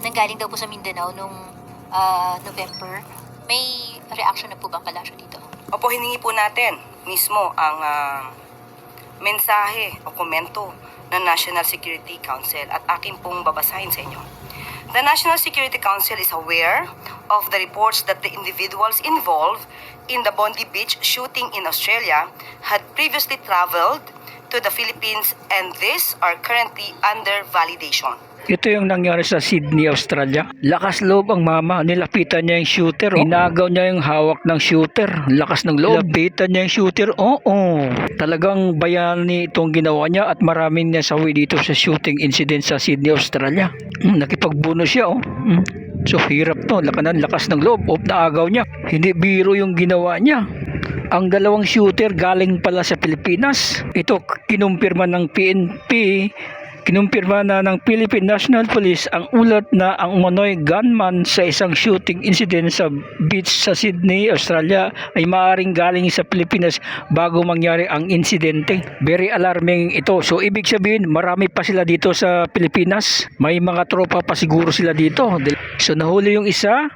nanggaling daw po sa Mindanao nung November. May reaction na po bang palasyo dito? Opo, hiningi po natin mismo ang mensahe o komento ng National Security Council at akin pong babasahin sa inyo. The National Security Council is aware of the reports that the individuals involved in the Bondi Beach shooting in Australia had previously traveled to the Philippines and these are currently under validation. Ito yung nangyari sa Sydney, Australia. Lakas loob ang mama. Nilapitan niya yung shooter. Inagaw niya yung hawak ng shooter. Lakas ng loob. Nilapitan niya yung shooter. Oo. Talagang bayani itong ginawa niya at maraming nasawi dito sa shooting incident sa Sydney, Australia. Nakipagbuno siya. So hirap to. Lakas ng loob. Naagaw niya. Hindi biro yung ginawa niya. Ang dalawang shooter galing pala sa Pilipinas. Ito kinumpirma ng PNP. Kinumpirma na ng Philippine National Police ang ulat na ang umano'y gunman sa isang shooting incident sa beach sa Sydney, Australia ay maaaring galing sa Pilipinas bago mangyari ang insidente. Very alarming ito. So ibig sabihin marami pa sila dito sa Pilipinas. May mga tropa pa siguro sila dito. So nahuli yung isa,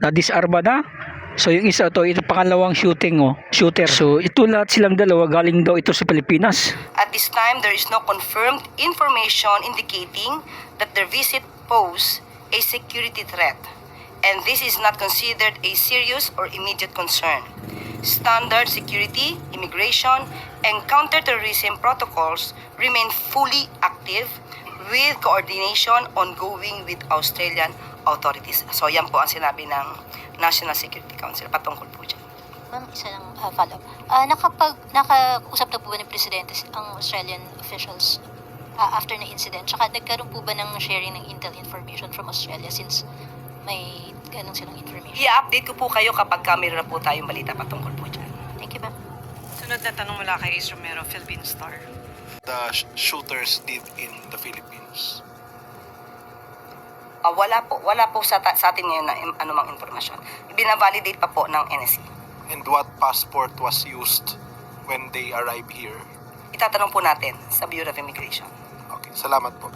na-disarma na. So yung isa ito pangalawang shooter. So ito lahat silang dalawa galing daw ito sa Pilipinas. At this time, there is no confirmed information indicating that their visit pose a security threat, and this is not considered a serious or immediate concern. Standard security, immigration, and counterterrorism protocols remain fully active with coordination ongoing with Australian authorities. So yan po ang sinabi ng National Security Council patungkol po dyan. Ma'am, isa lang follow-up. Nakausap na po ba ng Presidente ang Australian officials after na incident? Tsaka nagkaroon po ba ng sharing ng intel information from Australia since may ganun silang information? I-update ko po kayo kapag mayroon na po tayong balita patungkol po dyan. Thank you, ma'am. Sunod na tanong mula kay Ace Romero, Philippine Star. The shooters did in the Philippines. Wala po sa atin ngayon na anumang informasyon. Binavalidate pa po ng NSC. And what passport was used when they arrived here? Itatanong po natin sa Bureau of Immigration. Okay, salamat po.